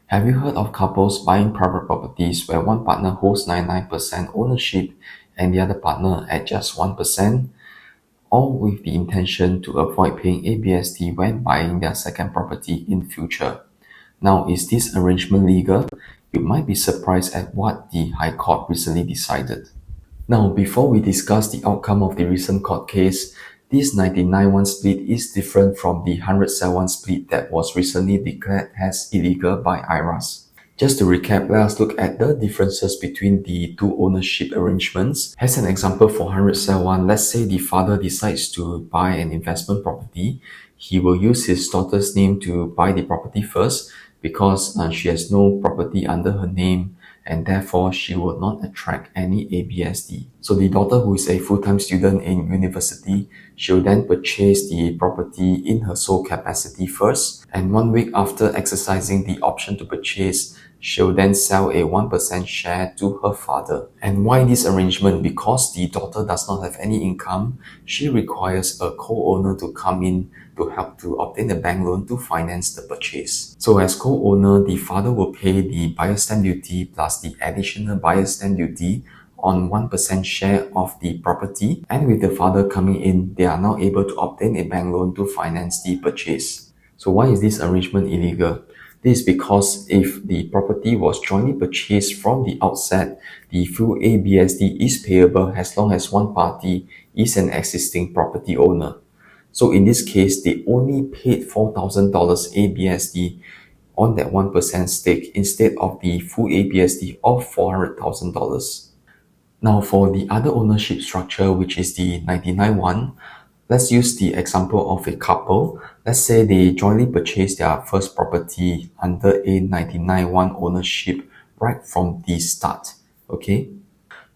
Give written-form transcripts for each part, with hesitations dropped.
Have you heard of couples buying private properties where one partner holds 99% ownership and the other partner at just 1%, all with the intention to avoid paying ABSD when buying their second property in future? Now, is this arrangement legal? You might be surprised at what the High Court recently decided. Now, before we discuss the outcome of the recent court case, this 99-1 split is different from the 100-1 split that was recently declared as illegal by IRAS. Just to recap, let us look at the differences between the two ownership arrangements. As an example for 100-1, let's say the father decides to buy an investment property. He will use his daughter's name to buy the property first because she has no property under her name, and therefore she will not attract any ABSD. So the daughter, who is a full-time student in university, she'll then purchase the property in her sole capacity first, and 1 week after exercising the option to purchase, she'll then sell a 1% share to her father. And why this arrangement? Because the daughter does not have any income, she requires a co-owner to come in to help to obtain a bank loan to finance the purchase. So as co-owner, the father will pay the buyer's stamp duty plus the additional buyer's stamp duty on 1% share of the property, and with the father coming in, they are now able to obtain a bank loan to finance the purchase. So why is this arrangement illegal? This is because if the property was jointly purchased from the outset, the full ABSD is payable as long as one party is an existing property owner. So in this case, they only paid $4,000 ABSD on that 1% stake instead of the full ABSD of $400,000. Now for the other ownership structure, which is the 99-1, let's use the example of a couple. Let's say they jointly purchased their first property under a 99-1 ownership right from the start. Okay?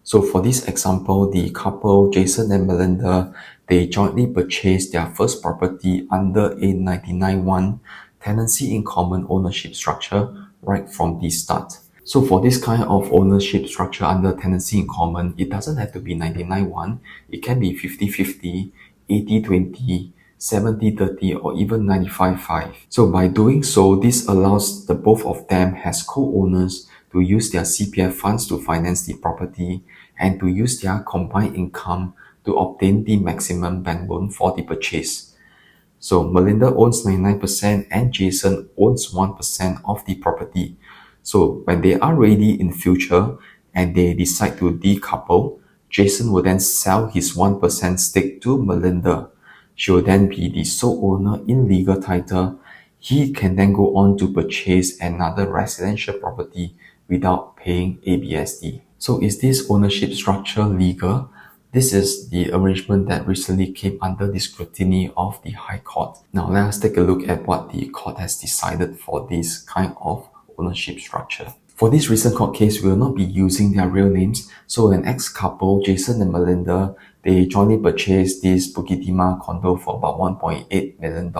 So for this example, the couple, Jason and Melinda, they jointly purchased their first property under a 99-1 tenancy in common ownership structure right from the start. So for this kind of ownership structure under tenancy in common, it doesn't have to be 99-1. It can be 50-50, 80-20, 70-30, or even 95-5. So by doing so, this allows the both of them as co-owners to use their CPF funds to finance the property and to use their combined income to obtain the maximum bank loan for the purchase. So Melinda owns 99% and Jason owns 1% of the property. So when they are ready in future and they decide to decouple, Jason will then sell his 1% stake to Melinda. She will then be the sole owner in legal title. He can then go on to purchase another residential property without paying ABSD. So is this ownership structure legal? This is the arrangement that recently came under the scrutiny of the High Court. Now let us take a look at what the court has decided for this kind of ownership structure. For this recent court case, we will not be using their real names. So an ex-couple, Jason and Melinda, they jointly purchased this Bukit Timah condo for about $1.8 million.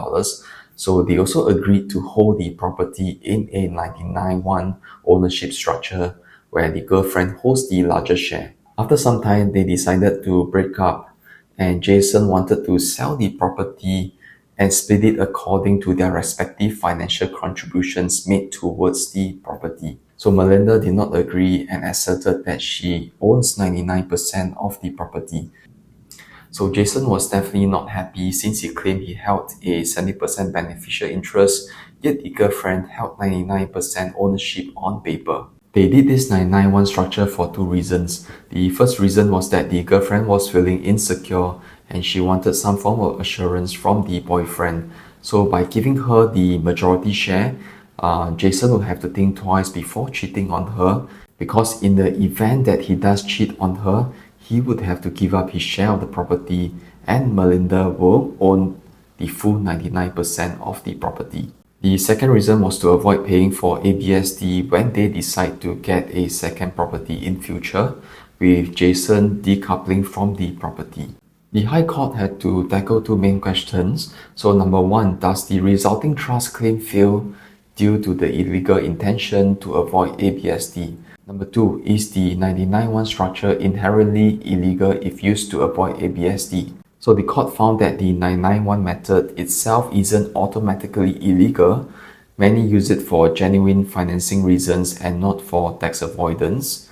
So they also agreed to hold the property in a 99-1 ownership structure where the girlfriend holds the larger share. After some time, they decided to break up, and Jason wanted to sell the property and split it according to their respective financial contributions made towards the property. So Melinda did not agree and asserted that she owns 99% of the property. So Jason was definitely not happy since he claimed he held a 70% beneficial interest, yet the girlfriend held 99% ownership on paper. They did this 99-1 structure for two reasons. The first reason was that the girlfriend was feeling insecure and she wanted some form of assurance from the boyfriend. So by giving her the majority share, Jason will have to think twice before cheating on her, because in the event that he does cheat on her, he would have to give up his share of the property and Melinda will own the full 99% of the property. The second reason was to avoid paying for ABSD when they decide to get a second property in future, with Jason decoupling from the property. The High Court had to tackle two main questions. So number one, does the resulting trust claim fail due to the illegal intention to avoid ABSD? Number two, is the 99-1 structure inherently illegal if used to avoid ABSD? So the court found that the 991 method itself isn't automatically illegal. Many use it for genuine financing reasons and not for tax avoidance.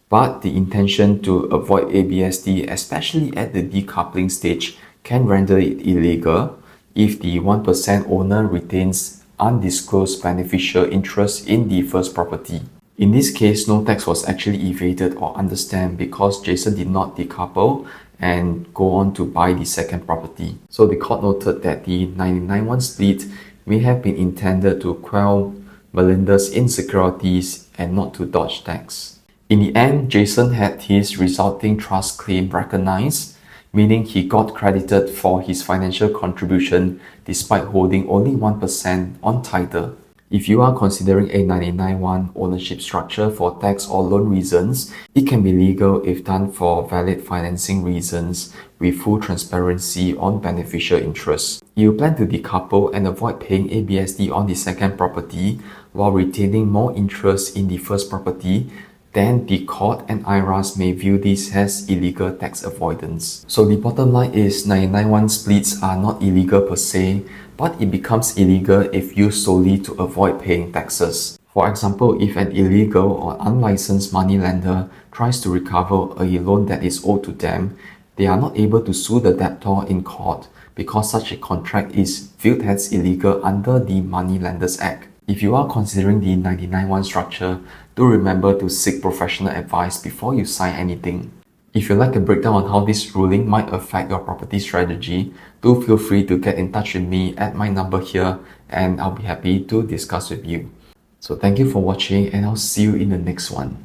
But the intention to avoid ABSD, especially at the decoupling stage, can render it illegal if the 1% owner retains undisclosed beneficial interest in the first property. In this case, no tax was actually evaded or understamped because Jason did not decouple and go on to buy the second property. So the court noted that the 99-1 split may have been intended to quell Melinda's insecurities and not to dodge tax. In the end, Jason had his resulting trust claim recognized, meaning he got credited for his financial contribution despite holding only 1% on title. If you are considering a 99-1 ownership structure for tax or loan reasons, it can be legal if done for valid financing reasons with full transparency on beneficial interest. You plan to decouple and avoid paying ABSD on the second property while retaining more interest in the first property, then the court and IRAS may view this as illegal tax avoidance. So the bottom line is 99-1 splits are not illegal per se, but it becomes illegal if used solely to avoid paying taxes. For example, if an illegal or unlicensed moneylender tries to recover a loan that is owed to them, they are not able to sue the debtor in court because such a contract is viewed as illegal under the Moneylenders Act. If you are considering the 99-1 structure, do remember to seek professional advice before you sign anything. If you'd like a breakdown on how this ruling might affect your property strategy, do feel free to get in touch with me at my number here and I'll be happy to discuss with you. So thank you for watching and I'll see you in the next one.